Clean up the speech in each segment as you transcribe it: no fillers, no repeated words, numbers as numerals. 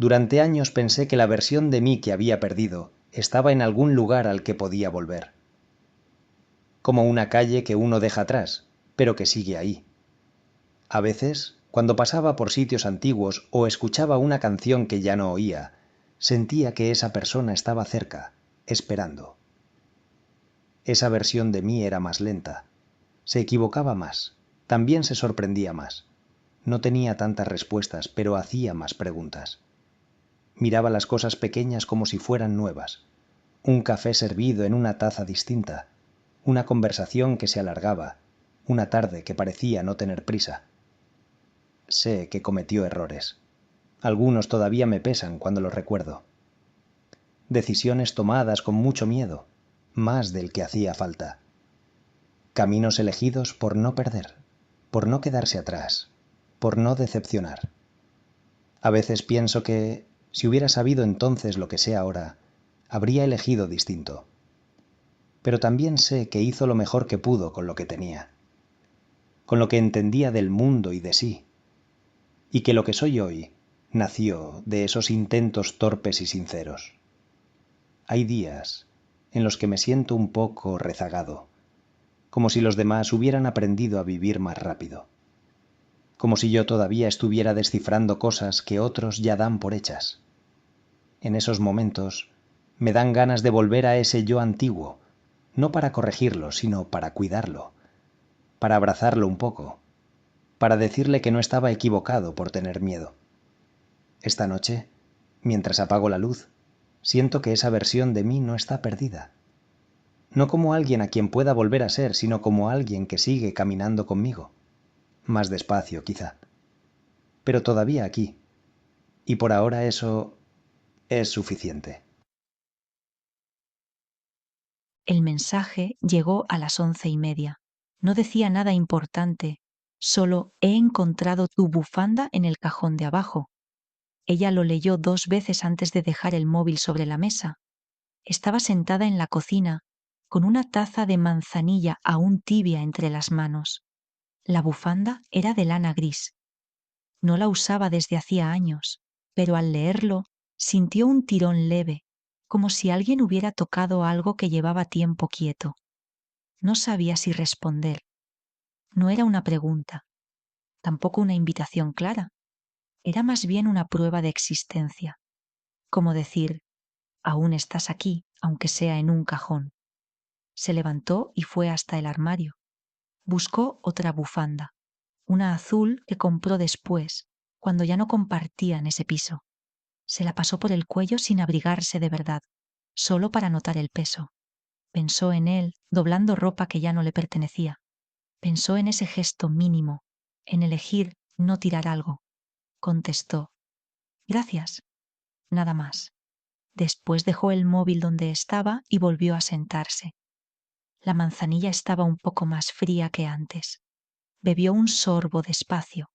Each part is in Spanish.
Durante años pensé que la versión de mí que había perdido estaba en algún lugar al que podía volver. Como una calle que uno deja atrás, pero que sigue ahí. A veces, cuando pasaba por sitios antiguos o escuchaba una canción que ya no oía, sentía que esa persona estaba cerca, esperando. Esa versión de mí era más lenta. Se equivocaba más. También se sorprendía más. No tenía tantas respuestas, pero hacía más preguntas. Miraba las cosas pequeñas como si fueran nuevas. Un café servido en una taza distinta. Una conversación que se alargaba. Una tarde que parecía no tener prisa. Sé que cometió errores. Algunos todavía me pesan cuando los recuerdo. Decisiones tomadas con mucho miedo, más del que hacía falta. Caminos elegidos por no perder, por no quedarse atrás, por no decepcionar. A veces pienso que, si hubiera sabido entonces lo que sé ahora, habría elegido distinto. Pero también sé que hizo lo mejor que pudo con lo que tenía, con lo que entendía del mundo y de sí, y que lo que soy hoy nació de esos intentos torpes y sinceros. Hay días en los que me siento un poco rezagado, como si los demás hubieran aprendido a vivir más rápido, como si yo todavía estuviera descifrando cosas que otros ya dan por hechas. En esos momentos me dan ganas de volver a ese yo antiguo, no para corregirlo, sino para cuidarlo, para abrazarlo un poco, para decirle que no estaba equivocado por tener miedo. Esta noche, mientras apago la luz, siento que esa versión de mí no está perdida. No como alguien a quien pueda volver a ser, sino como alguien que sigue caminando conmigo. Más despacio, quizá. Pero todavía aquí. Y por ahora eso es suficiente. El mensaje llegó a las 11:30. No decía nada importante, solo he encontrado tu bufanda en el cajón de abajo. Ella lo leyó 2 veces antes de dejar el móvil sobre la mesa. Estaba sentada en la cocina, con una taza de manzanilla aún tibia entre las manos. La bufanda era de lana gris. No la usaba desde hacía años, pero al leerlo sintió un tirón leve, como si alguien hubiera tocado algo que llevaba tiempo quieto. No sabía si responder. No era una pregunta, tampoco una invitación clara. Era más bien una prueba de existencia, como decir, aún estás aquí, aunque sea en un cajón. Se levantó y fue hasta el armario. Buscó otra bufanda, una azul que compró después, cuando ya no compartían ese piso. Se la pasó por el cuello sin abrigarse de verdad, solo para notar el peso. Pensó en él, doblando ropa que ya no le pertenecía. Pensó en ese gesto mínimo, en elegir no tirar algo. Contestó, gracias, nada más. Después dejó el móvil donde estaba y volvió a sentarse. La manzanilla estaba un poco más fría que antes. Bebió un sorbo despacio.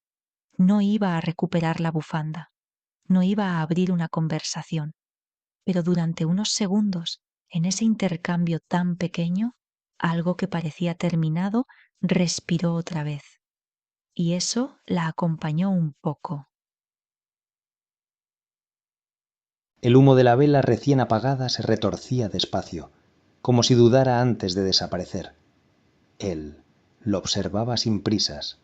No iba a recuperar la bufanda. No iba a abrir una conversación. Pero durante unos segundos, en ese intercambio tan pequeño, algo que parecía terminado respiró otra vez. Y eso la acompañó un poco. El humo de la vela recién apagada se retorcía despacio, como si dudara antes de desaparecer. Él lo observaba sin prisas,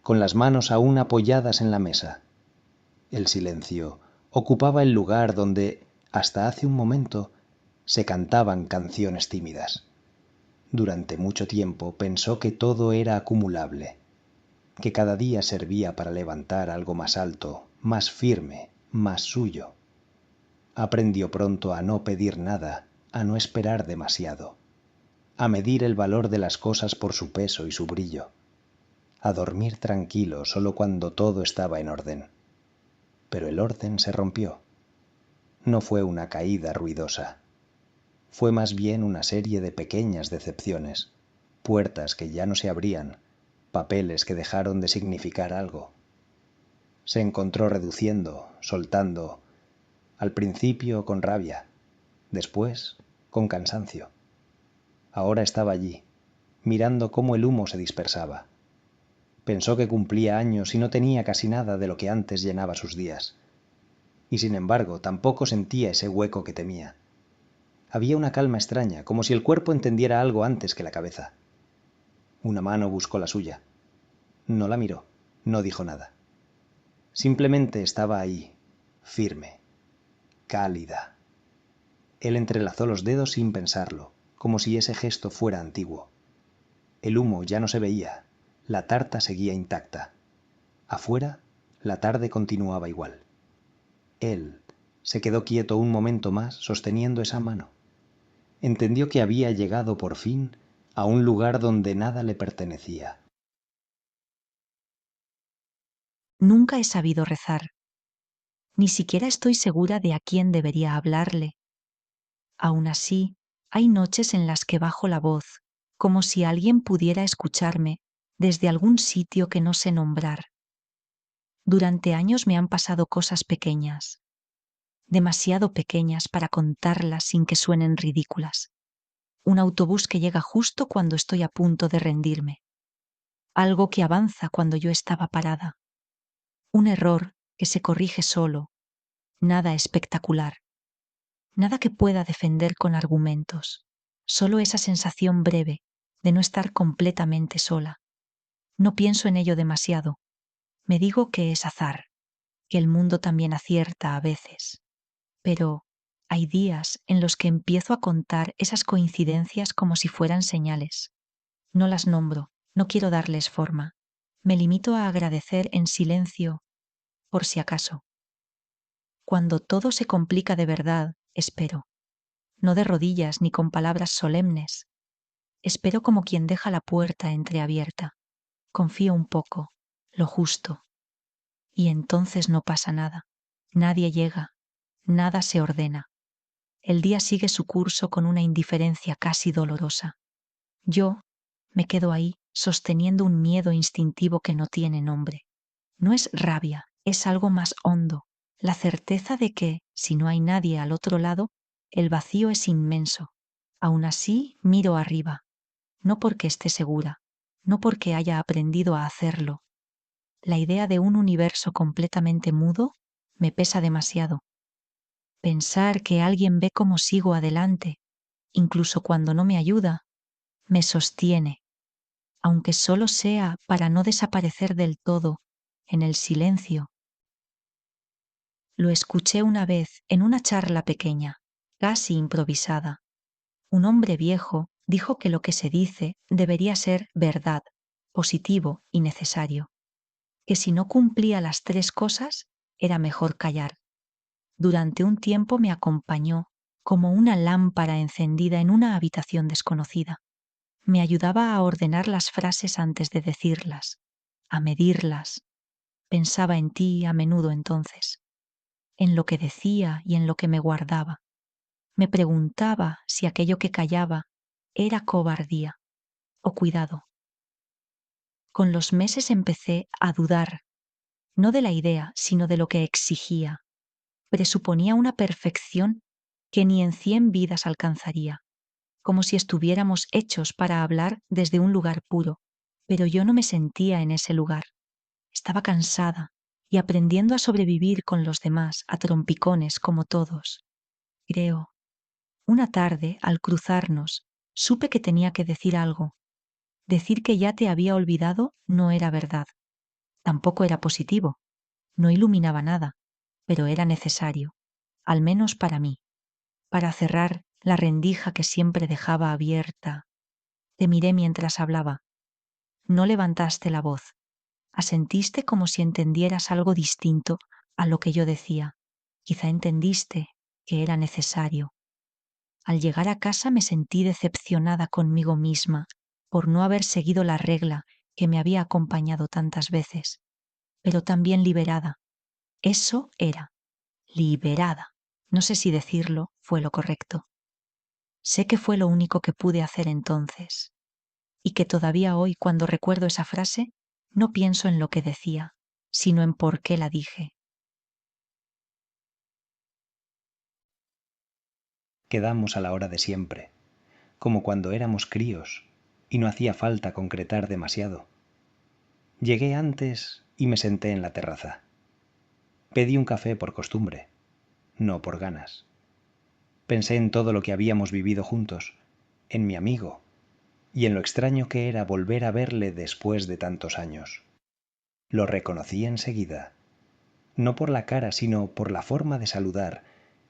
con las manos aún apoyadas en la mesa. El silencio ocupaba el lugar donde, hasta hace un momento, se cantaban canciones tímidas. Durante mucho tiempo pensó que todo era acumulable, que cada día servía para levantar algo más alto, más firme, más suyo. Aprendió pronto a no pedir nada, a no esperar demasiado, a medir el valor de las cosas por su peso y su brillo, a dormir tranquilo solo cuando todo estaba en orden. Pero el orden se rompió. No fue una caída ruidosa. Fue más bien una serie de pequeñas decepciones, puertas que ya no se abrían, papeles que dejaron de significar algo. Se encontró reduciendo, soltando, al principio con rabia, después con cansancio. Ahora estaba allí, mirando cómo el humo se dispersaba. Pensó que cumplía años y no tenía casi nada de lo que antes llenaba sus días. y sin embargo tampoco sentía ese hueco que temía. Había una calma extraña, como si el cuerpo entendiera algo antes que la cabeza. Una mano buscó la suya. No la miró, no dijo nada. Simplemente estaba ahí, firme, cálida. Él entrelazó los dedos sin pensarlo, como si ese gesto fuera antiguo. El humo ya no se veía, la tarta seguía intacta. Afuera, la tarde continuaba igual. Él se quedó quieto un momento más sosteniendo esa mano. Entendió que había llegado por fin a un lugar donde nada le pertenecía. Nunca he sabido rezar. Ni siquiera estoy segura de a quién debería hablarle. Aún así, hay noches en las que bajo la voz, como si alguien pudiera escucharme desde algún sitio que no sé nombrar. Durante años me han pasado cosas pequeñas, demasiado pequeñas para contarlas sin que suenen ridículas. Un autobús que llega justo cuando estoy a punto de rendirme. Algo que avanza cuando yo estaba parada. Un error que se corrige solo. Nada espectacular. Nada que pueda defender con argumentos. Solo esa sensación breve de no estar completamente sola. No pienso en ello demasiado. Me digo que es azar, que el mundo también acierta a veces. Pero hay días en los que empiezo a contar esas coincidencias como si fueran señales. No las nombro, no quiero darles forma. Me limito a agradecer en silencio, por si acaso. Cuando todo se complica de verdad, espero. No de rodillas ni con palabras solemnes. Espero como quien deja la puerta entreabierta. Confío un poco, lo justo. Y entonces no pasa nada. Nadie llega, nada se ordena. El día sigue su curso con una indiferencia casi dolorosa. Yo me quedo ahí sosteniendo un miedo instintivo que no tiene nombre. No es rabia, es algo más hondo, la certeza de que, si no hay nadie al otro lado, el vacío es inmenso. Aún así, miro arriba, no porque esté segura, no porque haya aprendido a hacerlo. La idea de un universo completamente mudo me pesa demasiado. Pensar que alguien ve cómo sigo adelante, incluso cuando no me ayuda, me sostiene, aunque solo sea para no desaparecer del todo en el silencio. Lo escuché una vez en una charla pequeña, casi improvisada. Un hombre viejo dijo que lo que se dice debería ser verdad, positivo y necesario, que si no cumplía las tres cosas era mejor callar. Durante un tiempo me acompañó como una lámpara encendida en una habitación desconocida. Me ayudaba a ordenar las frases antes de decirlas, a medirlas. Pensaba en ti a menudo entonces, en lo que decía y en lo que me guardaba. Me preguntaba si aquello que callaba era cobardía o cuidado. Con los meses empecé a dudar, no de la idea, sino de lo que exigía. Presuponía una perfección que ni en 100 vidas alcanzaría, como si estuviéramos hechos para hablar desde un lugar puro, pero yo no me sentía en ese lugar. Estaba cansada y aprendiendo a sobrevivir con los demás a trompicones como todos. Creo, una tarde, al cruzarnos, supe que tenía que decir algo. Decir que ya te había olvidado no era verdad. Tampoco era positivo. No iluminaba nada, pero era necesario, al menos para mí, para cerrar la rendija que siempre dejaba abierta. Te miré mientras hablaba. No levantaste la voz. Asentiste como si entendieras algo distinto a lo que yo decía. Quizá entendiste que era necesario. Al llegar a casa me sentí decepcionada conmigo misma por no haber seguido la regla que me había acompañado tantas veces, pero también liberada. Eso era, liberada. No sé si decirlo fue lo correcto. Sé que fue lo único que pude hacer entonces, y que todavía hoy, cuando recuerdo esa frase, no pienso en lo que decía, sino en por qué la dije. Quedamos a la hora de siempre, como cuando éramos críos, y no hacía falta concretar demasiado. Llegué antes y me senté en la terraza. Pedí un café por costumbre, no por ganas. Pensé en todo lo que habíamos vivido juntos, en mi amigo, y en lo extraño que era volver a verle después de tantos años. Lo reconocí enseguida, no por la cara, sino por la forma de saludar,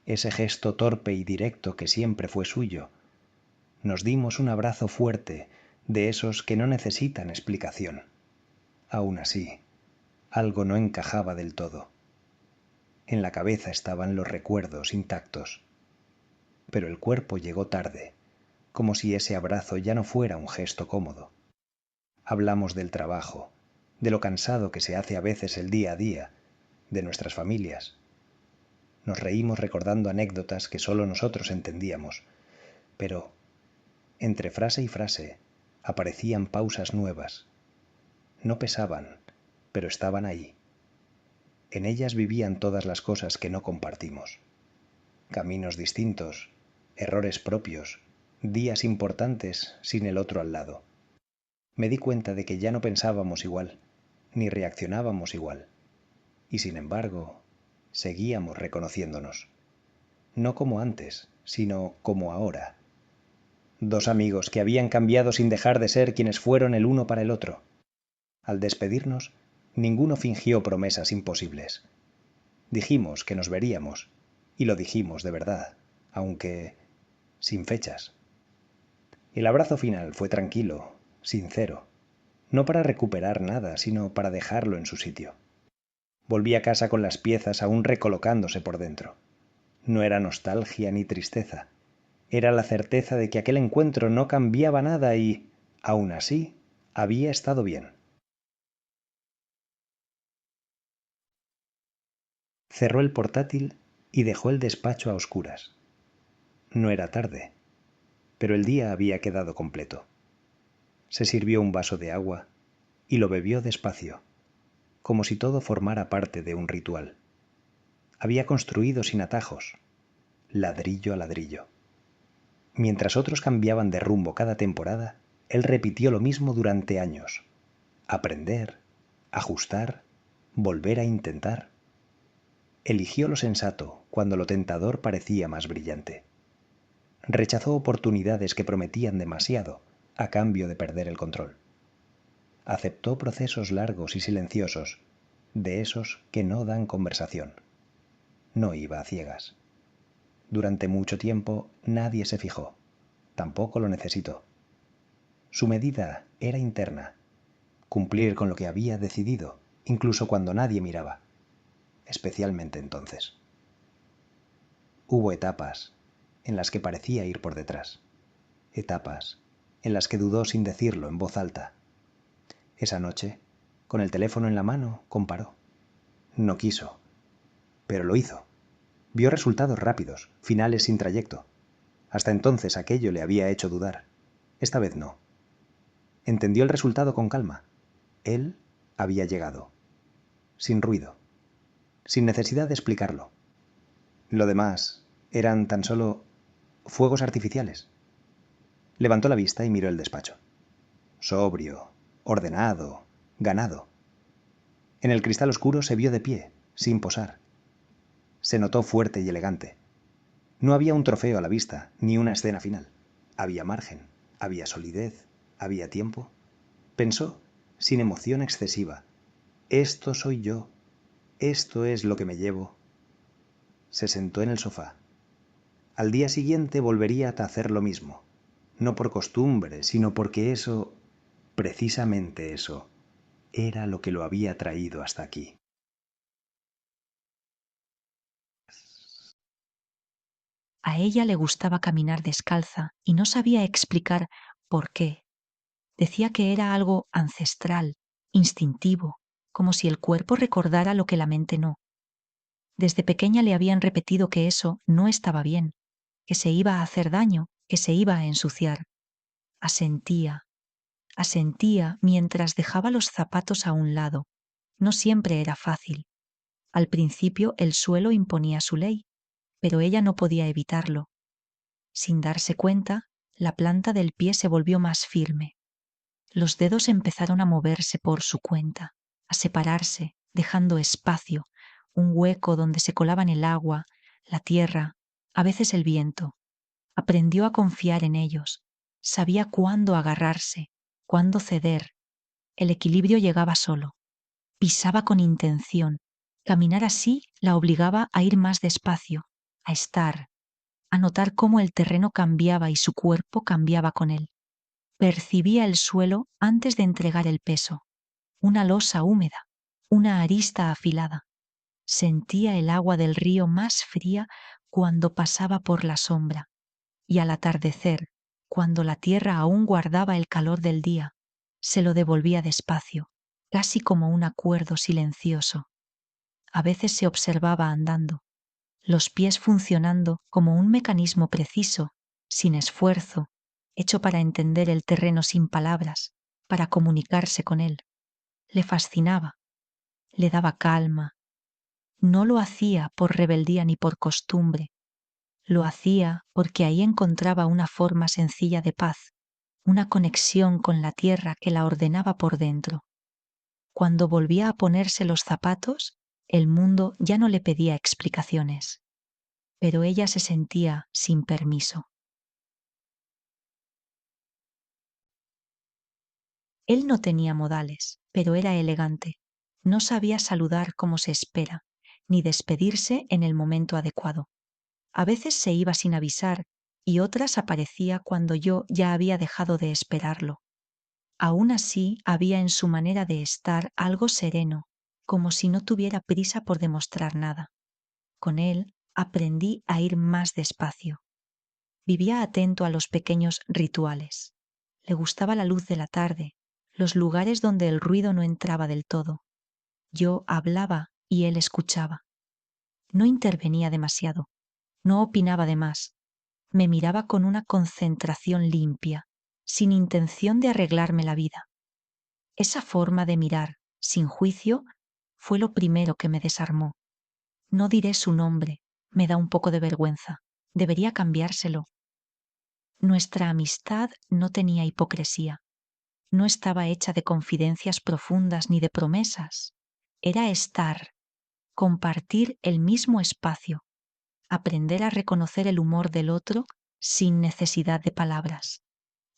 ese gesto torpe y directo que siempre fue suyo. Nos dimos un abrazo fuerte, de esos que no necesitan explicación. Aún así, algo no encajaba del todo. En la cabeza estaban los recuerdos intactos, pero el cuerpo llegó tarde, como si ese abrazo ya no fuera un gesto cómodo. Hablamos del trabajo, de lo cansado que se hace a veces el día a día, de nuestras familias. Nos reímos recordando anécdotas que solo nosotros entendíamos, pero entre frase y frase aparecían pausas nuevas. No pesaban, pero estaban ahí. En ellas vivían todas las cosas que no compartimos. Caminos distintos, errores propios, días importantes sin el otro al lado. Me di cuenta de que ya no pensábamos igual, ni reaccionábamos igual. Y sin embargo, seguíamos reconociéndonos. No como antes, sino como ahora. Dos amigos que habían cambiado sin dejar de ser quienes fueron el uno para el otro. Al despedirnos, ninguno fingió promesas imposibles. Dijimos que nos veríamos, y lo dijimos de verdad, aunque sin fechas. El abrazo final fue tranquilo, sincero, no para recuperar nada, sino para dejarlo en su sitio. Volví a casa con las piezas aún recolocándose por dentro. No era nostalgia ni tristeza, era la certeza de que aquel encuentro no cambiaba nada y, aún así, había estado bien. Cerró el portátil y dejó el despacho a oscuras. No era tarde, pero el día había quedado completo. Se sirvió un vaso de agua y lo bebió despacio, como si todo formara parte de un ritual. Había construido sin atajos, ladrillo a ladrillo. Mientras otros cambiaban de rumbo cada temporada, él repitió lo mismo durante años. Aprender, ajustar, volver a intentar. Eligió lo sensato cuando lo tentador parecía más brillante. Rechazó oportunidades que prometían demasiado a cambio de perder el control. Aceptó procesos largos y silenciosos, de esos que no dan conversación. No iba a ciegas. Durante mucho tiempo nadie se fijó, tampoco lo necesitó. Su medida era interna, cumplir con lo que había decidido, incluso cuando nadie miraba, especialmente entonces. Hubo etapas en las que parecía ir por detrás, etapas en las que dudó sin decirlo en voz alta. Esa noche, con el teléfono en la mano, comparó. No quiso, pero lo hizo. Vio resultados rápidos, finales sin trayecto. Hasta entonces aquello le había hecho dudar. Esta vez no. Entendió el resultado con calma. Él había llegado. Sin ruido. Sin necesidad de explicarlo. Lo demás eran tan solo fuegos artificiales. Levantó la vista y miró el despacho. Sobrio, ordenado, ganado. En el cristal oscuro se vio de pie, sin posar. Se notó fuerte y elegante. No había un trofeo a la vista, ni una escena final. Había margen, había solidez, había tiempo. Pensó, sin emoción excesiva, esto soy yo, esto es lo que me llevo. Se sentó en el sofá. Al día siguiente volvería a hacer lo mismo, no por costumbre, sino porque eso, precisamente eso, era lo que lo había traído hasta aquí. A ella le gustaba caminar descalza y no sabía explicar por qué. Decía que era algo ancestral, instintivo, como si el cuerpo recordara lo que la mente no. Desde pequeña le habían repetido que eso no estaba bien, que se iba a hacer daño, que se iba a ensuciar. Asentía, asentía mientras dejaba los zapatos a un lado. No siempre era fácil. Al principio el suelo imponía su ley, pero ella no podía evitarlo. Sin darse cuenta, la planta del pie se volvió más firme. Los dedos empezaron a moverse por su cuenta, a separarse, dejando espacio, un hueco donde se colaban el agua, la tierra, a veces el viento. Aprendió a confiar en ellos. Sabía cuándo agarrarse, cuándo ceder. El equilibrio llegaba solo. Pisaba con intención. Caminar así la obligaba a ir más despacio, a estar, a notar cómo el terreno cambiaba y su cuerpo cambiaba con él. Percibía el suelo antes de entregar el peso, una losa húmeda, una arista afilada. Sentía el agua del río más fría cuando pasaba por la sombra, y al atardecer, cuando la tierra aún guardaba el calor del día, se lo devolvía despacio, casi como un acuerdo silencioso. A veces se observaba andando, los pies funcionando como un mecanismo preciso, sin esfuerzo, hecho para entender el terreno sin palabras, para comunicarse con él. Le fascinaba, le daba calma. No lo hacía por rebeldía ni por costumbre, lo hacía porque ahí encontraba una forma sencilla de paz, una conexión con la tierra que la ordenaba por dentro. Cuando volvía a ponerse los zapatos, el mundo ya no le pedía explicaciones, pero ella se sentía sin permiso. Él no tenía modales, pero era elegante. No sabía saludar como se espera, ni despedirse en el momento adecuado. A veces se iba sin avisar y otras aparecía cuando yo ya había dejado de esperarlo. Aún así, había en su manera de estar algo sereno, como si no tuviera prisa por demostrar nada. Con él aprendí a ir más despacio. Vivía atento a los pequeños rituales. Le gustaba la luz de la tarde, los lugares donde el ruido no entraba del todo. Yo hablaba y él escuchaba. No intervenía demasiado, no opinaba de más. Me miraba con una concentración limpia, sin intención de arreglarme la vida. Esa forma de mirar, sin juicio, fue lo primero que me desarmó. No diré su nombre, me da un poco de vergüenza. Debería cambiárselo. Nuestra amistad no tenía hipocresía. No estaba hecha de confidencias profundas ni de promesas. Era estar, compartir el mismo espacio, aprender a reconocer el humor del otro sin necesidad de palabras.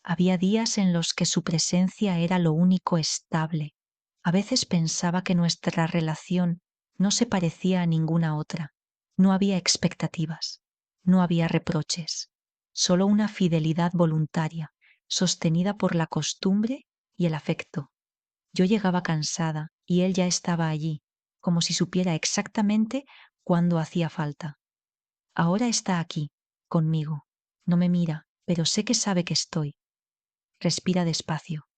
Había días en los que su presencia era lo único estable. A veces pensaba que nuestra relación no se parecía a ninguna otra. No había expectativas, no había reproches, solo una fidelidad voluntaria, sostenida por la costumbre y el afecto. Yo llegaba cansada y él ya estaba allí, como si supiera exactamente cuándo hacía falta. Ahora está aquí, conmigo. No me mira, pero sé que sabe que estoy. Respira despacio.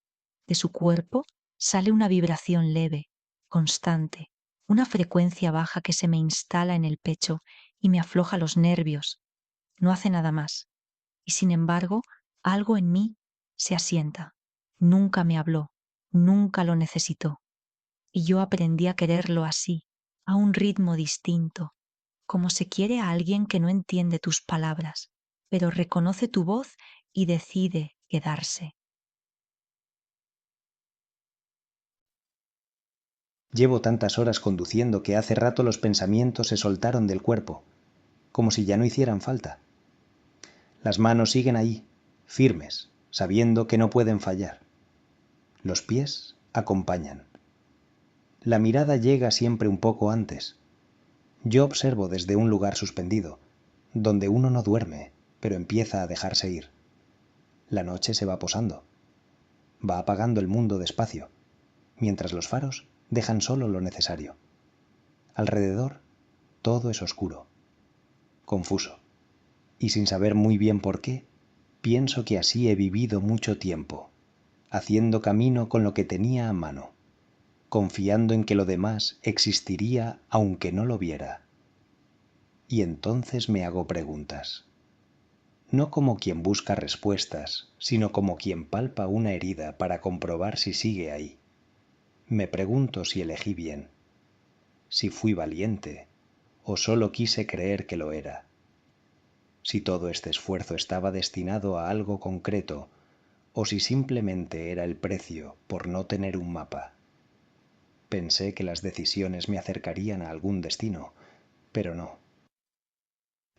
De su cuerpo sale una vibración leve, constante, una frecuencia baja que se me instala en el pecho y me afloja los nervios. No hace nada más. Y sin embargo, algo en mí se asienta. Nunca me habló, nunca lo necesitó. Y yo aprendí a quererlo así, a un ritmo distinto, como se quiere a alguien que no entiende tus palabras, pero reconoce tu voz y decide quedarse. Llevo tantas horas conduciendo que hace rato los pensamientos se soltaron del cuerpo, como si ya no hicieran falta. Las manos siguen ahí, firmes, sabiendo que no pueden fallar. Los pies acompañan. La mirada llega siempre un poco antes. Yo observo desde un lugar suspendido, donde uno no duerme, pero empieza a dejarse ir. La noche se va posando. Va apagando el mundo despacio, mientras los faros dejan solo lo necesario. Alrededor, todo es oscuro, confuso, y sin saber muy bien por qué, pienso que así he vivido mucho tiempo, haciendo camino con lo que tenía a mano, confiando en que lo demás existiría aunque no lo viera. Y entonces me hago preguntas, no como quien busca respuestas, sino como quien palpa una herida para comprobar si sigue ahí. Me pregunto si elegí bien, si fui valiente o solo quise creer que lo era, si todo este esfuerzo estaba destinado a algo concreto o si simplemente era el precio por no tener un mapa. Pensé que las decisiones me acercarían a algún destino, pero no.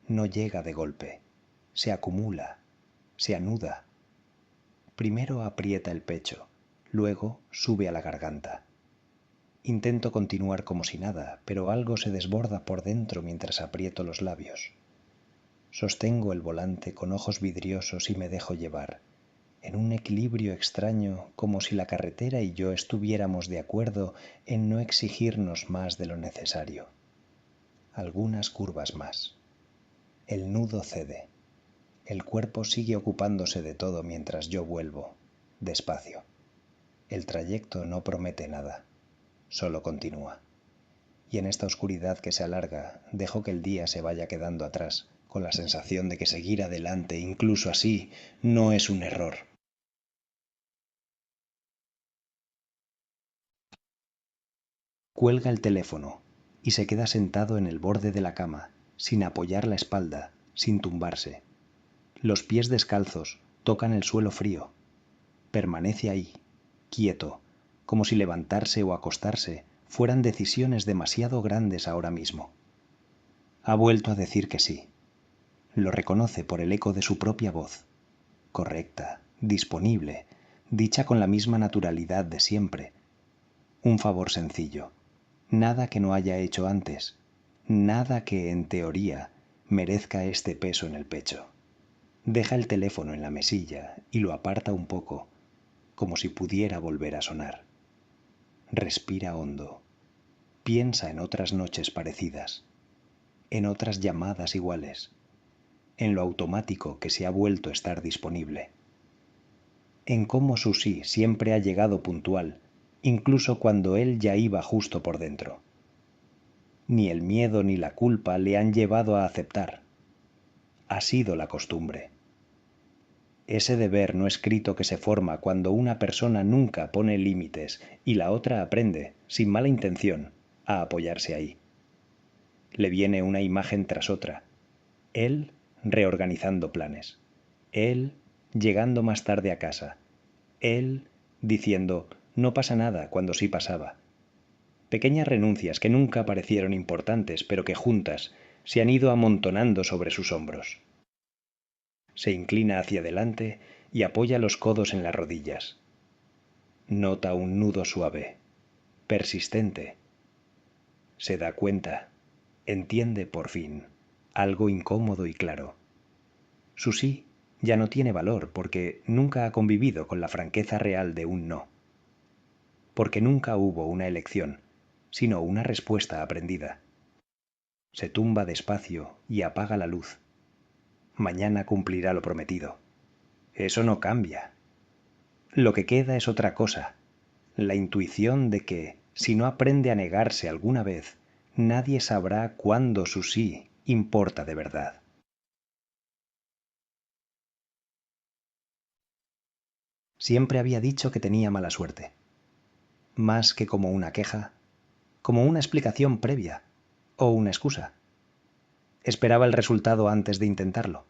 no llega de golpe, se acumula, se anuda. Primero aprieta el pecho, luego sube a la garganta. Intento continuar como si nada, pero algo se desborda por dentro mientras aprieto los labios. Sostengo el volante con ojos vidriosos y me dejo llevar, en un equilibrio extraño, como si la carretera y yo estuviéramos de acuerdo en no exigirnos más de lo necesario. Algunas curvas más. El nudo cede. El cuerpo sigue ocupándose de todo mientras yo vuelvo, despacio. El trayecto no promete nada, solo continúa. Y en esta oscuridad que se alarga, dejo que el día se vaya quedando atrás, con la sensación de que seguir adelante, incluso así, no es un error. Cuelga el teléfono y se queda sentado en el borde de la cama, sin apoyar la espalda, sin tumbarse. Los pies descalzos tocan el suelo frío. Permanece ahí, quieto, como si levantarse o acostarse fueran decisiones demasiado grandes ahora mismo. Ha vuelto a decir que sí. Lo reconoce por el eco de su propia voz, correcta, disponible, dicha con la misma naturalidad de siempre. Un favor sencillo, nada que no haya hecho antes, nada que, en teoría, merezca este peso en el pecho. Deja el teléfono en la mesilla y lo aparta un poco, como si pudiera volver a sonar. Respira hondo. Piensa en otras noches parecidas, en otras llamadas iguales, en lo automático que se ha vuelto a estar disponible, en cómo Susie siempre ha llegado puntual, incluso cuando él ya iba justo por dentro. Ni el miedo ni la culpa le han llevado a aceptar. Ha sido la costumbre. Ese deber no escrito que se forma cuando una persona nunca pone límites y la otra aprende, sin mala intención, a apoyarse ahí. Le viene una imagen tras otra. Él reorganizando planes. Él llegando más tarde a casa. Él diciendo no pasa nada cuando sí pasaba. Pequeñas renuncias que nunca parecieron importantes, pero que juntas se han ido amontonando sobre sus hombros. Se inclina hacia adelante y apoya los codos en las rodillas. Nota un nudo suave, persistente. Se da cuenta, entiende por fin, algo incómodo y claro. Su sí ya no tiene valor porque nunca ha convivido con la franqueza real de un no. Porque nunca hubo una elección, sino una respuesta aprendida. Se tumba despacio y apaga la luz. Mañana cumplirá lo prometido. Eso no cambia. Lo que queda es otra cosa, la intuición de que, si no aprende a negarse alguna vez, nadie sabrá cuándo su sí importa de verdad. Siempre había dicho que tenía mala suerte. Más que como una queja, como una explicación previa o una excusa. Esperaba el resultado antes de intentarlo.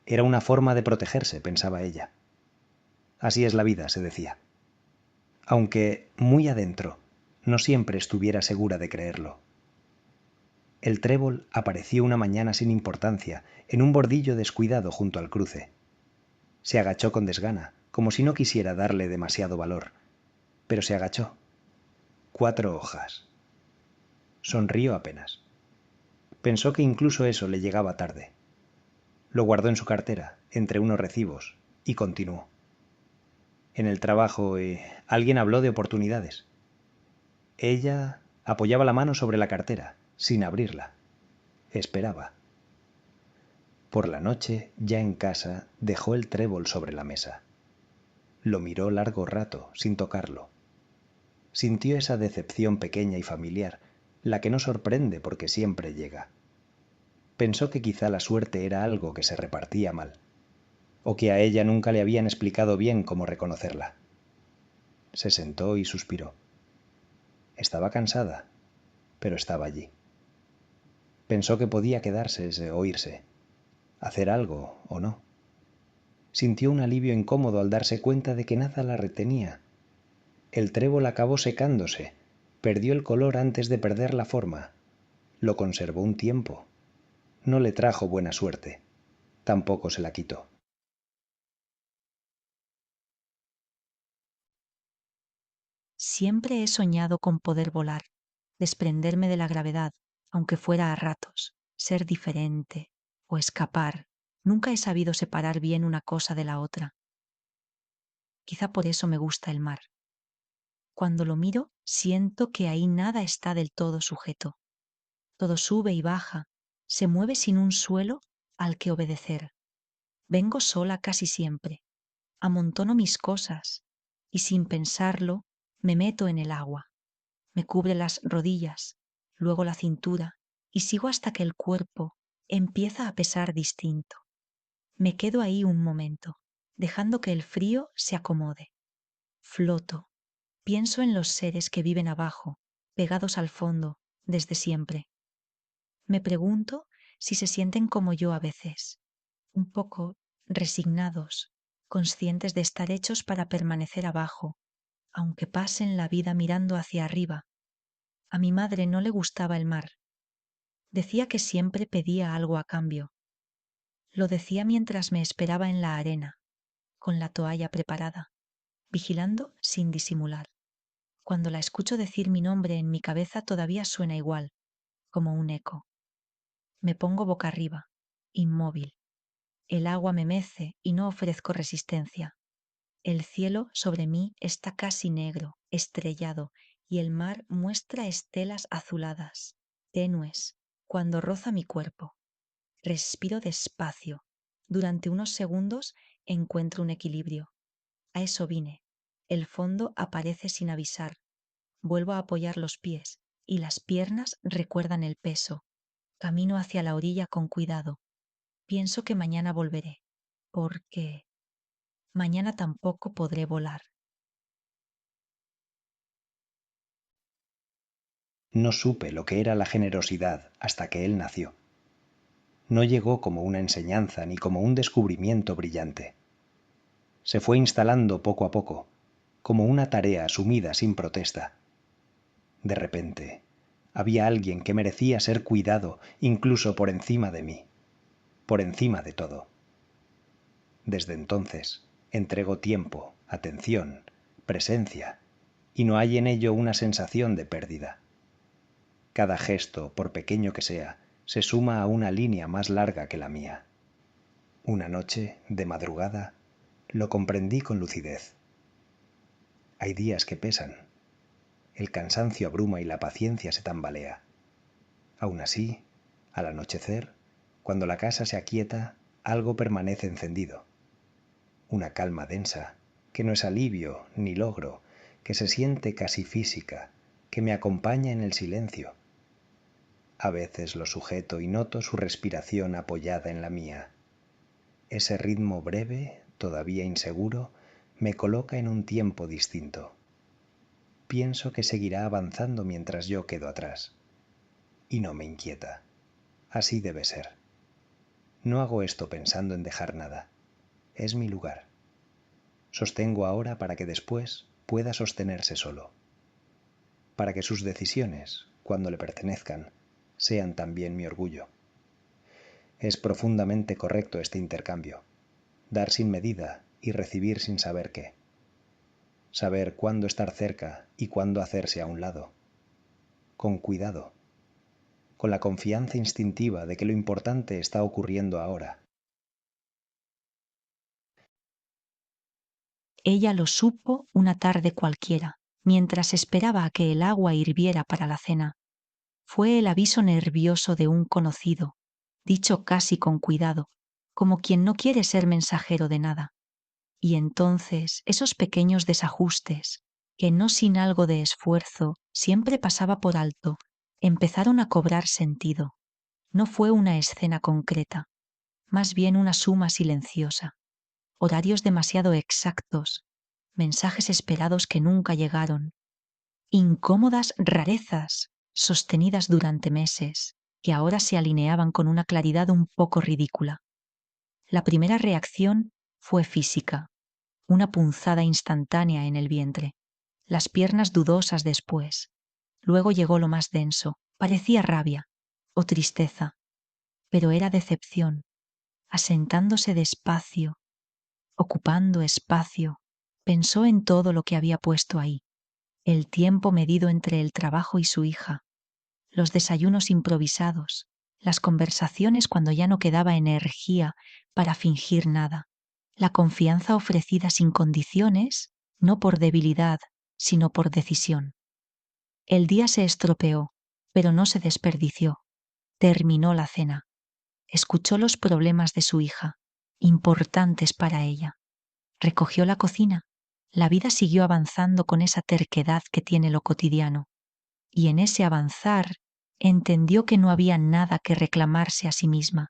Era una forma de protegerse, pensaba ella. Así es la vida, se decía. Aunque, muy adentro, no siempre estuviera segura de creerlo. El trébol apareció una mañana sin importancia, en un bordillo descuidado junto al cruce. Se agachó con desgana, como si no quisiera darle demasiado valor. Pero se agachó. 4 hojas. Sonrió apenas. Pensó que incluso eso le llegaba tarde. Lo guardó en su cartera, entre unos recibos, y continuó. En el trabajo, alguien habló de oportunidades. Ella apoyaba la mano sobre la cartera, sin abrirla. Esperaba. Por la noche, ya en casa, dejó el trébol sobre la mesa. Lo miró largo rato, sin tocarlo. Sintió esa decepción pequeña y familiar, la que no sorprende porque siempre llega. Pensó que quizá la suerte era algo que se repartía mal, o que a ella nunca le habían explicado bien cómo reconocerla. Se sentó y suspiró. Estaba cansada, pero estaba allí. Pensó que podía quedarse o irse, hacer algo o no. Sintió un alivio incómodo al darse cuenta de que nada la retenía. El trébol acabó secándose, perdió el color antes de perder la forma. Lo conservó un tiempo. no le trajo buena suerte. Tampoco se la quitó. Siempre he soñado con poder volar, desprenderme de la gravedad, aunque fuera a ratos, ser diferente o escapar. Nunca he sabido separar bien una cosa de la otra. Quizá por eso me gusta el mar. Cuando lo miro, siento que ahí nada está del todo sujeto. Todo sube y baja, se mueve sin un suelo al que obedecer. Vengo sola casi siempre, amontono mis cosas y sin pensarlo me meto en el agua. Me cubre las rodillas, luego la cintura y sigo hasta que el cuerpo empieza a pesar distinto. Me quedo ahí un momento, dejando que el frío se acomode. Floto, pienso en los seres que viven abajo, pegados al fondo, desde siempre. Me pregunto si se sienten como yo a veces, un poco resignados, conscientes de estar hechos para permanecer abajo, aunque pasen la vida mirando hacia arriba. A mi madre no le gustaba el mar. Decía que siempre pedía algo a cambio. Lo decía mientras me esperaba en la arena, con la toalla preparada, vigilando sin disimular. Cuando la escucho decir mi nombre en mi cabeza todavía suena igual, como un eco. Me pongo boca arriba, inmóvil. El agua me mece y no ofrezco resistencia. El cielo sobre mí está casi negro, estrellado, y el mar muestra estelas azuladas, tenues, cuando roza mi cuerpo. Respiro despacio. Durante unos segundos encuentro un equilibrio. A eso vine. El fondo aparece sin avisar. Vuelvo a apoyar los pies y las piernas recuerdan el peso. Camino hacia la orilla con cuidado. Pienso que mañana volveré, porque mañana tampoco podré volar. No supe lo que era la generosidad hasta que él nació. No llegó como una enseñanza ni como un descubrimiento brillante. Se fue instalando poco a poco, como una tarea asumida sin protesta. De repente, había alguien que merecía ser cuidado incluso por encima de mí, por encima de todo. Desde entonces, entrego tiempo, atención, presencia, y no hay en ello una sensación de pérdida. Cada gesto, por pequeño que sea, se suma a una línea más larga que la mía. Una noche, de madrugada, lo comprendí con lucidez. Hay días que pesan. El cansancio abruma y la paciencia se tambalea. Aún así, al anochecer, cuando la casa se aquieta, algo permanece encendido. Una calma densa, que no es alivio ni logro, que se siente casi física, que me acompaña en el silencio. A veces lo sujeto y noto su respiración apoyada en la mía. Ese ritmo breve, todavía inseguro, me coloca en un tiempo distinto. Pienso que seguirá avanzando mientras yo quedo atrás. Y no me inquieta. Así debe ser. No hago esto pensando en dejar nada. Es mi lugar. Sostengo ahora para que después pueda sostenerse solo. Para que sus decisiones, cuando le pertenezcan, sean también mi orgullo. Es profundamente correcto este intercambio. Dar sin medida y recibir sin saber qué. Saber cuándo estar cerca y cuándo hacerse a un lado. Con cuidado. Con la confianza instintiva de que lo importante está ocurriendo ahora. Ella lo supo una tarde cualquiera, mientras esperaba a que el agua hirviera para la cena. Fue el aviso nervioso de un conocido, dicho casi con cuidado, como quien no quiere ser mensajero de nada. Y entonces esos pequeños desajustes, que no sin algo de esfuerzo siempre pasaba por alto, empezaron a cobrar sentido. No fue una escena concreta, más bien una suma silenciosa. Horarios demasiado exactos, mensajes esperados que nunca llegaron, incómodas rarezas sostenidas durante meses, que ahora se alineaban con una claridad un poco ridícula. La primera reacción fue física, una punzada instantánea en el vientre, las piernas dudosas después. Luego llegó lo más denso, parecía rabia o tristeza. pero era decepción, asentándose despacio, ocupando espacio. Pensó en todo lo que había puesto ahí, el tiempo medido entre el trabajo y su hija, los desayunos improvisados, las conversaciones cuando ya no quedaba energía para fingir nada, la confianza ofrecida sin condiciones, no por debilidad, sino por decisión. El día se estropeó, pero no se desperdició. Terminó la cena. Escuchó los problemas de su hija, importantes para ella. Recogió la cocina. La vida siguió avanzando con esa terquedad que tiene lo cotidiano. Y en ese avanzar entendió que no había nada que reclamarse a sí misma.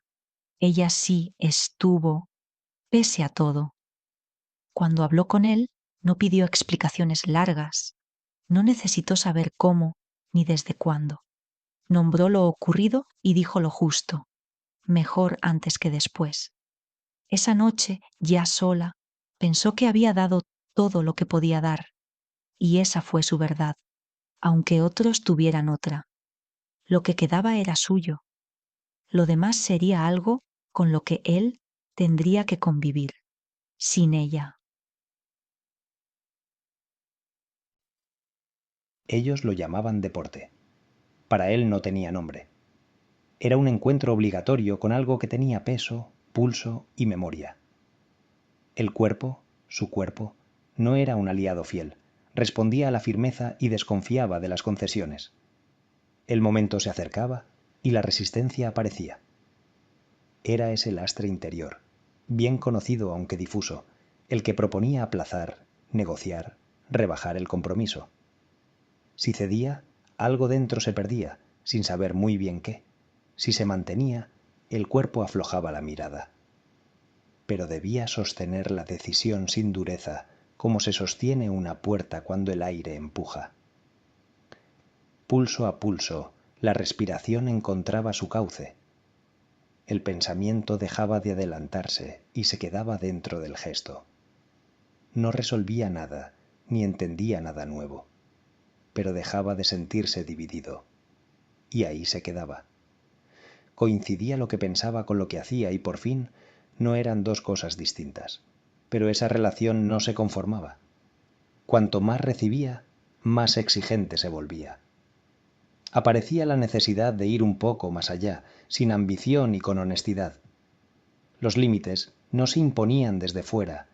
Ella sí estuvo, pese a todo. Cuando habló con él, no pidió explicaciones largas. No necesitó saber cómo ni desde cuándo. Nombró lo ocurrido y dijo lo justo. Mejor antes que después. Esa noche, ya sola, pensó que había dado todo lo que podía dar, y esa fue su verdad, aunque otros tuvieran otra. Lo que quedaba era suyo. Lo demás sería algo con lo que él tendría que convivir, sin ella. Ellos lo llamaban deporte. Para él no tenía nombre. Era un encuentro obligatorio con algo que tenía peso, pulso y memoria. El cuerpo, su cuerpo, no era un aliado fiel. Respondía a la firmeza y desconfiaba de las concesiones. El momento se acercaba y la resistencia aparecía. Era ese lastre interior, bien conocido aunque difuso, el que proponía aplazar, negociar, rebajar el compromiso. Si cedía, algo dentro se perdía, sin saber muy bien qué. Si se mantenía, el cuerpo aflojaba la mirada. Pero debía sostener la decisión sin dureza, como se sostiene una puerta cuando el aire empuja. Pulso a pulso, la respiración encontraba su cauce. El pensamiento dejaba de adelantarse y se quedaba dentro del gesto. No resolvía nada, ni entendía nada nuevo, pero dejaba de sentirse dividido. Y ahí se quedaba. Coincidía lo que pensaba con lo que hacía y por fin no eran dos cosas distintas. Pero esa relación no se conformaba. Cuanto más recibía, más exigente se volvía. Aparecía la necesidad de ir un poco más allá, sin ambición y con honestidad. Los límites no se imponían desde fuera,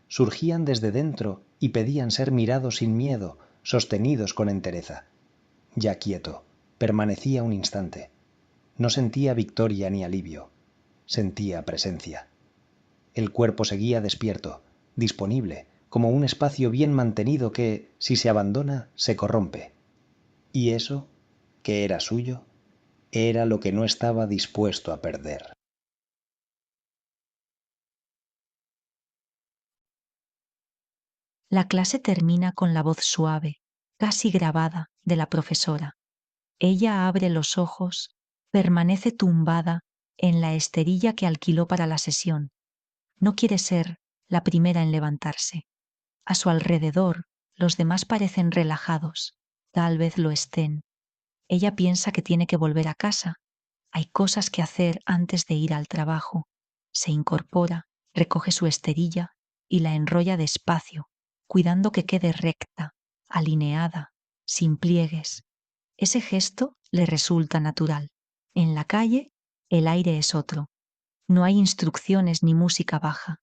surgían desde dentro y pedían ser mirados sin miedo, sostenidos con entereza. Ya quieto, permanecía un instante. No sentía victoria ni alivio, sentía presencia. El cuerpo seguía despierto, disponible, como un espacio bien mantenido que, si se abandona, se corrompe. Y eso, que era suyo, era lo que no estaba dispuesto a perder. La clase termina con la voz suave, casi grabada, de la profesora. Ella abre los ojos, permanece tumbada en la esterilla que alquiló para la sesión. No quiere ser la primera en levantarse. A su alrededor, los demás parecen relajados. Tal vez lo estén. Ella piensa que tiene que volver a casa. Hay cosas que hacer antes de ir al trabajo. Se incorpora, recoge su esterilla y la enrolla despacio, cuidando que quede recta, alineada, sin pliegues. Ese gesto le resulta natural. En la calle, el aire es otro. No hay instrucciones ni música baja.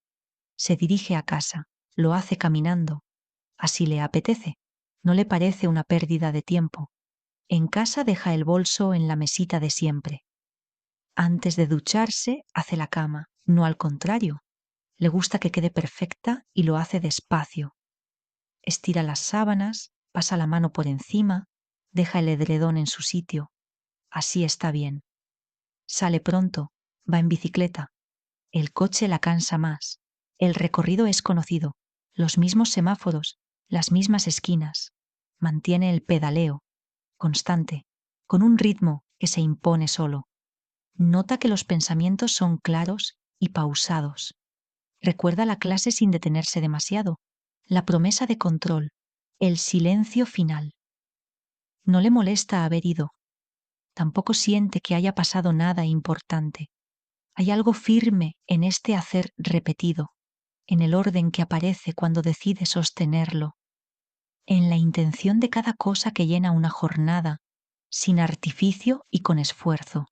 Se dirige a casa, lo hace caminando. Así le apetece. No le parece una pérdida de tiempo. En casa deja el bolso en la mesita de siempre. Antes de ducharse, hace la cama, no al contrario. Le gusta que quede perfecta y lo hace despacio. Estira las sábanas, pasa la mano por encima, deja el edredón en su sitio. Así está bien. Sale pronto, va en bicicleta. El coche la cansa más. El recorrido es conocido, los mismos semáforos, las mismas esquinas. Mantiene el pedaleo, constante, con un ritmo que se impone solo. Nota que los pensamientos son claros y pausados. Recuerda la clase sin detenerse demasiado, la promesa de control, el silencio final. No le molesta haber ido. Tampoco siente que haya pasado nada importante. Hay algo firme en este hacer repetido, en el orden que aparece cuando decide sostenerlo, en la intención de cada cosa que llena una jornada, sin artificio y con esfuerzo.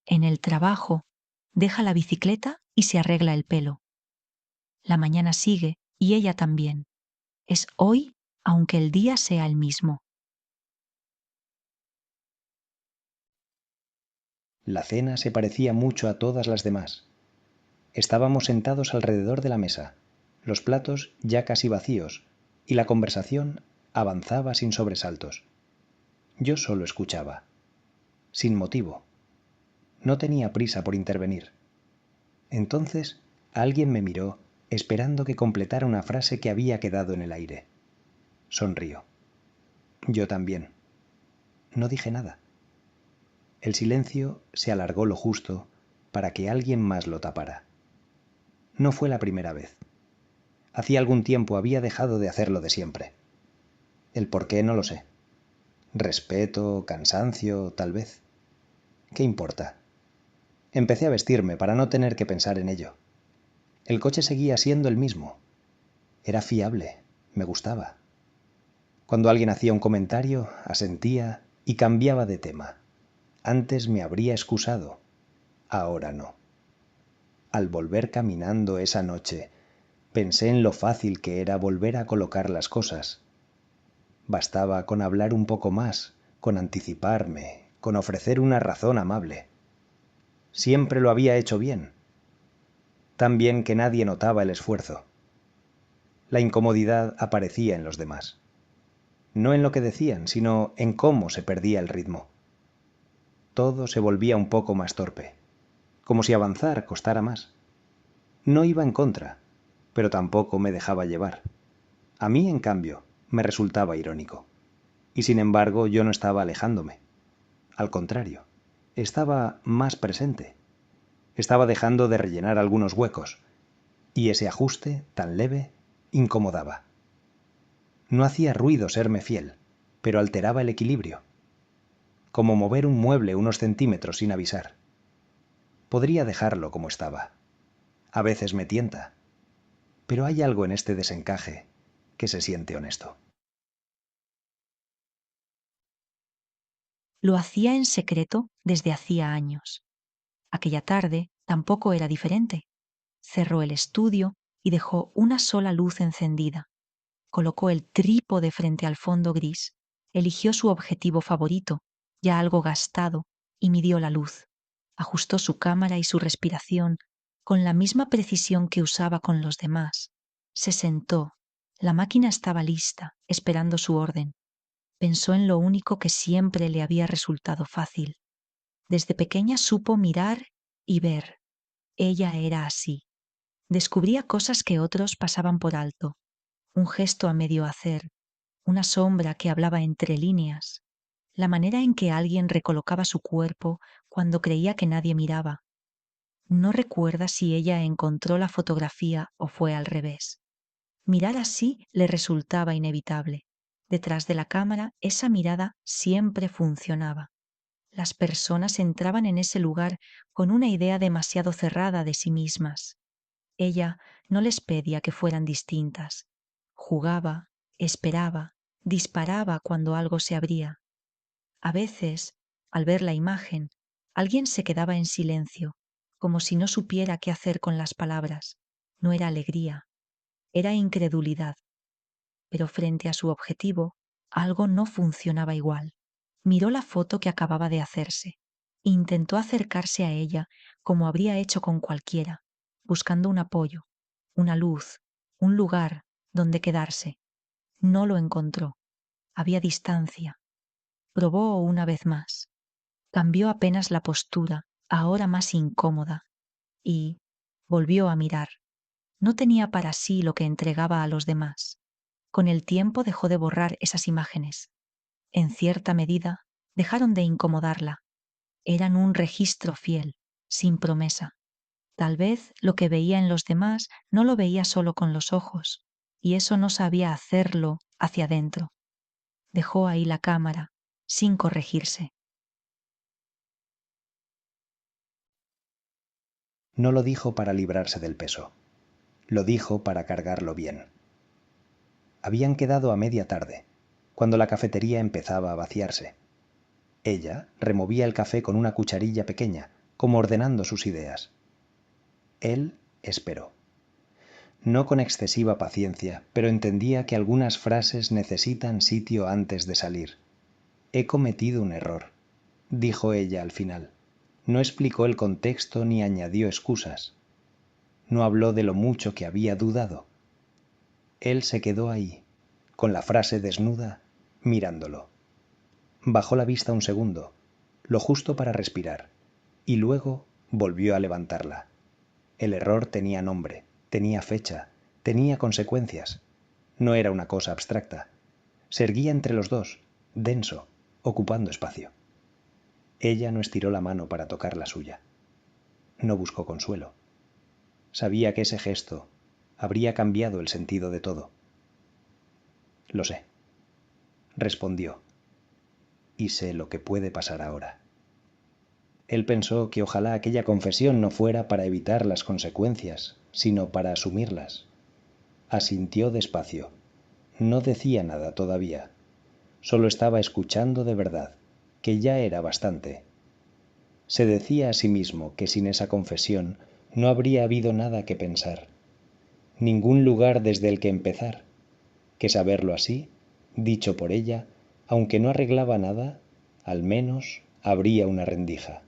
En el trabajo, deja la bicicleta y se arregla el pelo. La mañana sigue y ella también. Es hoy, aunque el día sea el mismo. La cena se parecía mucho a todas las demás. Estábamos sentados alrededor de la mesa, los platos ya casi vacíos, y la conversación avanzaba sin sobresaltos. Yo solo escuchaba, sin motivo. No tenía prisa por intervenir. Entonces alguien me miró, esperando que completara una frase que había quedado en el aire. Sonrió. Yo también. No dije nada. El silencio se alargó lo justo para que alguien más lo tapara. No fue la primera vez. Hacía algún tiempo había dejado de hacerlo de siempre. El por qué no lo sé. Respeto, cansancio, tal vez. ¿Qué importa? Empecé a vestirme para no tener que pensar en ello. El coche seguía siendo el mismo. Era fiable, me gustaba. Cuando alguien hacía un comentario, asentía y cambiaba de tema. Antes me habría excusado, ahora no. Al volver caminando esa noche, pensé en lo fácil que era volver a colocar las cosas. Bastaba con hablar un poco más, con anticiparme, con ofrecer una razón amable. Siempre lo había hecho bien, tan bien que nadie notaba el esfuerzo. La incomodidad aparecía en los demás. No en lo que decían, sino en cómo se perdía el ritmo. Todo se volvía un poco más torpe, como si avanzar costara más. No iba en contra, pero tampoco me dejaba llevar. A mí, en cambio, me resultaba irónico. Y sin embargo, yo no estaba alejándome. Al contrario, estaba más presente. Estaba dejando de rellenar algunos huecos, y ese ajuste, tan leve, incomodaba. No hacía ruido serme fiel, pero alteraba el equilibrio. Como mover un mueble unos centímetros sin avisar. Podría dejarlo como estaba. A veces me tienta, pero hay algo en este desencaje que se siente honesto. Lo hacía en secreto desde hacía años. Aquella tarde tampoco era diferente. Cerró el estudio y dejó una sola luz encendida. Colocó el trípode frente al fondo gris, eligió su objetivo favorito, ya algo gastado, y midió la luz. Ajustó su cámara y su respiración con la misma precisión que usaba con los demás. Se sentó. La máquina estaba lista, esperando su orden. Pensó en lo único que siempre le había resultado fácil. Desde pequeña supo mirar y ver. Ella era así. Descubría cosas que otros pasaban por alto. Un gesto a medio hacer, una sombra que hablaba entre líneas, la manera en que alguien recolocaba su cuerpo cuando creía que nadie miraba. No recuerda si ella encontró la fotografía o fue al revés. Mirar así le resultaba inevitable. Detrás de la cámara, esa mirada siempre funcionaba. Las personas entraban en ese lugar con una idea demasiado cerrada de sí mismas. Ella no les pedía que fueran distintas. Jugaba, esperaba, disparaba cuando algo se abría. A veces, al ver la imagen, alguien se quedaba en silencio, como si no supiera qué hacer con las palabras. No era alegría, era incredulidad. Pero frente a su objetivo, algo no funcionaba igual. Miró la foto que acababa de hacerse. Intentó acercarse a ella como habría hecho con cualquiera, buscando un apoyo, una luz, un lugar donde quedarse. No lo encontró. Había distancia. Probó una vez más. Cambió apenas la postura, ahora más incómoda, y volvió a mirar. No tenía para sí lo que entregaba a los demás. Con el tiempo dejó de borrar esas imágenes. En cierta medida, dejaron de incomodarla. Eran un registro fiel, sin promesa. Tal vez lo que veía en los demás no lo veía solo con los ojos, y eso no sabía hacerlo hacia adentro. Dejó ahí la cámara, sin corregirse. No lo dijo para librarse del peso. Lo dijo para cargarlo bien. Habían quedado a media tarde, cuando la cafetería empezaba a vaciarse. Ella removía el café con una cucharilla pequeña, como ordenando sus ideas. Él esperó. No con excesiva paciencia, pero entendía que algunas frases necesitan sitio antes de salir. He cometido un error, dijo ella al final. No explicó el contexto ni añadió excusas. No habló de lo mucho que había dudado. Él se quedó ahí, con la frase desnuda, mirándolo. Bajó la vista un segundo, lo justo para respirar, y luego volvió a levantarla. El error tenía nombre, tenía fecha, tenía consecuencias. No era una cosa abstracta. Se erguía entre los dos, denso, ocupando espacio. Ella no estiró la mano para tocar la suya. No buscó consuelo. Sabía que ese gesto habría cambiado el sentido de todo. Lo sé, respondió, y sé lo que puede pasar ahora. Él pensó que ojalá aquella confesión no fuera para evitar las consecuencias, sino para asumirlas. Asintió despacio. No decía nada todavía. Solo estaba escuchando de verdad, que ya era bastante. Se decía a sí mismo que sin esa confesión no habría habido nada que pensar, ningún lugar desde el que empezar, que saberlo así, dicho por ella, aunque no arreglaba nada, al menos abría una rendija.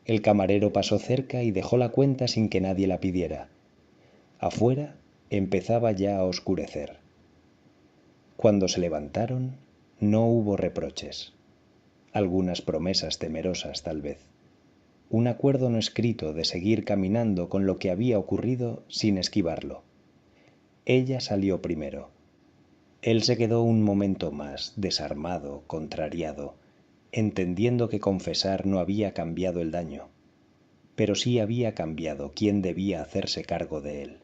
El camarero pasó cerca y dejó la cuenta sin que nadie la pidiera. Afuera empezaba ya a oscurecer. Cuando se levantaron, no hubo reproches. Algunas promesas temerosas, tal vez. Un acuerdo no escrito de seguir caminando con lo que había ocurrido sin esquivarlo. Ella salió primero. Él se quedó un momento más, desarmado, contrariado, entendiendo que confesar no había cambiado el daño, pero sí había cambiado quién debía hacerse cargo de él.